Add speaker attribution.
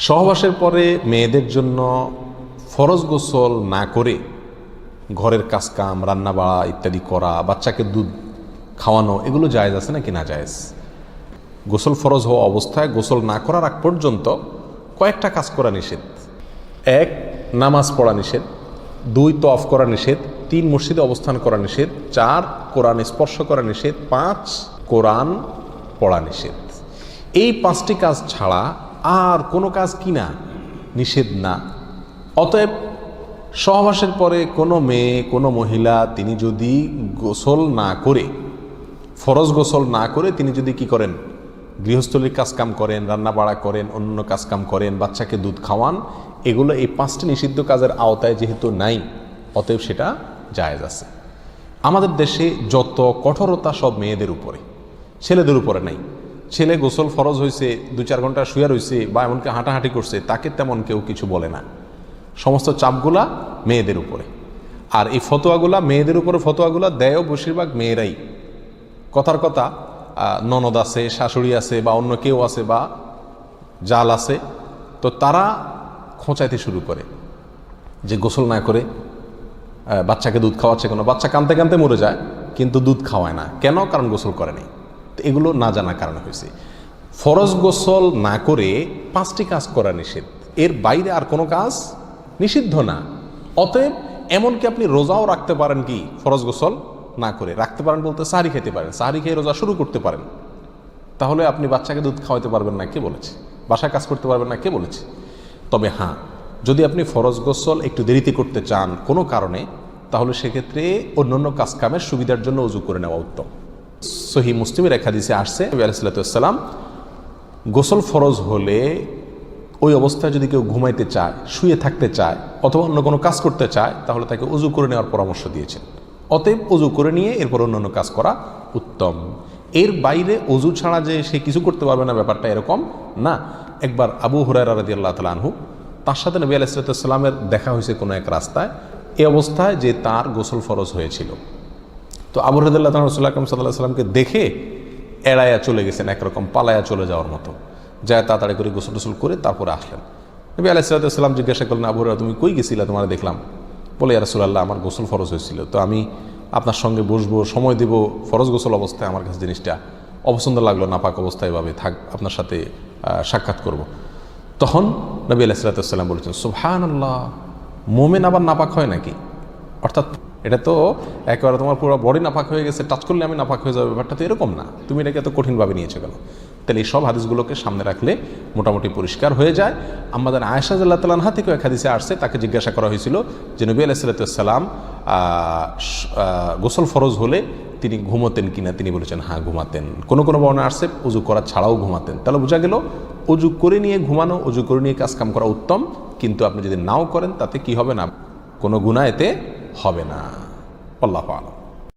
Speaker 1: সহবাসের পরে মেয়েদের জন্য ফরজ গোসল না করে ঘরের কাজকাম, রান্না বাড়া ইত্যাদি করা, বাচ্চাকে দুধ খাওয়ানো, এগুলো জায়েজ আছে নাকি না জায়েজ? গোসল ফরজ হওয়া অবস্থায় গোসল না করার আগ পর্যন্ত কয়েকটা কাজ করা নিষেধ। 1, নামাজ পড়া নিষেধ। 2, তওয়াফ করা নিষেধ। 3, মসজিদে অবস্থান করা নিষেধ। 4, কোরআন স্পর্শ করা নিষেধ। 5, কোরআন পড়া নিষেধ। এই 5টি কাজ ছাড়া আর কোনো কাজ কিনা নিষেধ না। অতএব সহবাসের পরে কোনো মেয়ে, কোনো মহিলা তিনি যদি গোসল না করে, ফরজ গোসল না করে তিনি যদি কি করেন, গৃহস্থলীর কাজকাম করেন, রান্না বাড়া করেন, অন্য কাজকাম করেন, বাচ্চাকে দুধ খাওয়ান, এগুলো এই 5টি নিষিদ্ধ কাজের আওতায় যেহেতু নাই, অতএব সেটা জায়েজ আছে। আমাদের দেশে যত কঠোরতা সব মেয়েদের উপরে, ছেলেদের উপরে নাই। ছেলে গোসল ফরজ হয়েছে, 2-4 ঘন্টা শুয়ে রয়েছে বা এমনকি হাঁটাহাঁটি করছে, তাকে তেমন কেউ কিছু বলে না। সমস্ত চাপগুলা মেয়েদের উপরে। আর এই ফতোয়াগুলা মেয়েদের উপরে, ফতোয়াগুলা দেয়ও বেশিরভাগ মেয়েরাই। কথার কথা, ননদ আছে, শাশুড়ি আছে বা অন্য কেউ আছে বা জাল আছে, তো তারা খোঁচাইতে শুরু করে যে গোসল না করে বাচ্চাকে দুধ খাওয়াচ্ছে। কোনো বাচ্চা কাঁদতে কাঁদতে মরে যায় কিন্তু দুধ খাওয়ায় না, কেন? কারণ গোসল করে নাই। তো এগুলো না জানার কারণে হয়েছে। ফরজ গোসল না করে 5টি কাজ করা নিষেধ, এর বাইরে আর কোনো কাজ নিষিদ্ধ না। অতএব এমনকি আপনি রোজাও রাখতে পারেন, কি ফরজ গোসল না করে রাখতে পারেন বলতে সাহারি খেতে পারেন, সাহারি খেয়ে রোজা শুরু করতে পারেন। তাহলে আপনি বাচ্চাকে দুধ খাওয়াতে পারবেন না, কে বলেছে? বাসায় কাজ করতে পারবেন না, কে বলেছে? তবে হ্যাঁ, যদি আপনি ফরজ গোসল একটু দেরিতে করতে চান কোনো কারণে, তাহলে সেক্ষেত্রে অন্যান্য কাজকামের সুবিধার জন্য ওযু করে নেওয়া উত্তম। সহিহ মুসলিমের এক হাদিসে আসছে, নবী আলাইহিস সালাতু ওয়াস সালাম গোসল ফরজ হলে ওই অবস্থায় যদি কেউ ঘুমাইতে চায়, শুয়ে থাকতে চায় অথবা অন্য কোনো কাজ করতে চায়, তাহলে তাকে ওযু করে নেওয়ার পরামর্শ দিয়েছেন। অতএব ওযু করে নিয়ে এরপর অন্যান্য কাজ করা উত্তম। এর বাইরে ওযু ছাড়া যে সে কিছু করতে পারবে না, ব্যাপারটা এরকম না। একবার আবু হুরায়রা রাদিয়াল্লাহু তাআলা আনহু, তার সাথে নবী আলাইহিস সালাতু ওয়াস সালামের দেখা হয়েছে কোনো এক রাস্তায়, এই অবস্থায় যে তার গোসল ফরজ হয়েছিল। তো আবু হুরায়রা রাদিয়াল্লাহু তাআলা রাসূলুল্লাহ সাল্লাল্লাহু আলাইহি ওয়াসাল্লামকে দেখে এড়াইয়া চলে গেছেন, একরকম পালায়া চলে যাওয়ার মতো, যায় তাড়াতাড়ি করে গোসল টোসল করে তারপরে আসলেন। নবী আলাইহিস সালাতু ওয়াস সালাম জিজ্ঞাসা করলেন, আবু হুরায়রা তুমি কই গেছিলা, তোমার দেখলাম? বলে, ইয়া রাসূলুল্লাহ, আমার গোসল ফরজ হয়েছিল, তো আমি আপনার সঙ্গে বসবো, সময় দেব, ফরজ গোসল অবস্থায় আমার কাছে জিনিসটা অপছন্দ লাগলো, নাপাক অবস্থায় এভাবে থাক, আপনার সাথে সাক্ষাৎ করব। তখন নবী আলাইহিস সালাতু ওয়াস সালাম বলেছেন, সুবহানাল্লাহ, মোমেন আবার নাপাক হয় নাকি? অর্থাৎ এটা তো একেবারে তোমার পুরো বডি নাপাক হয়ে গেছে, টাচ করলে আমি নাপাক হয়ে যাবে, ব্যাপারটা তো এরকম না, তুমি এটাকে এত কঠিনভাবে নিয়েছো কেন? তাহলে এই সব হাদিসগুলোকে সামনে রাখলে মোটামুটি পরিষ্কার হয়ে যায়। আমাদের আয়েশা রাদিয়াল্লাহু তাআলা আনহা থেকে এক হাদিসে আসছে, তাকে জিজ্ঞাসা করা হয়েছিল যে নবী আলাইহিস সালাতু ওয়াস সালাম গোসল ফরজ হলে তিনি ঘুমোতেন কিনা, তিনি বলেছেন হ্যাঁ ঘুমাতেন। কোনো কোনো বর্ণনা আসছে ওযু করা ছাড়াও ঘুমাতেন। তাহলে বোঝা গেল ওযু করে নিয়ে ঘুমানো, ওযু করে নিয়ে কাজকাম করা উত্তম, কিন্তু আপনি যদি নাও করেন তাতে কি হবে না, কোনো গুনাহ এতে হবে না। আল্লাহু আ'লাম।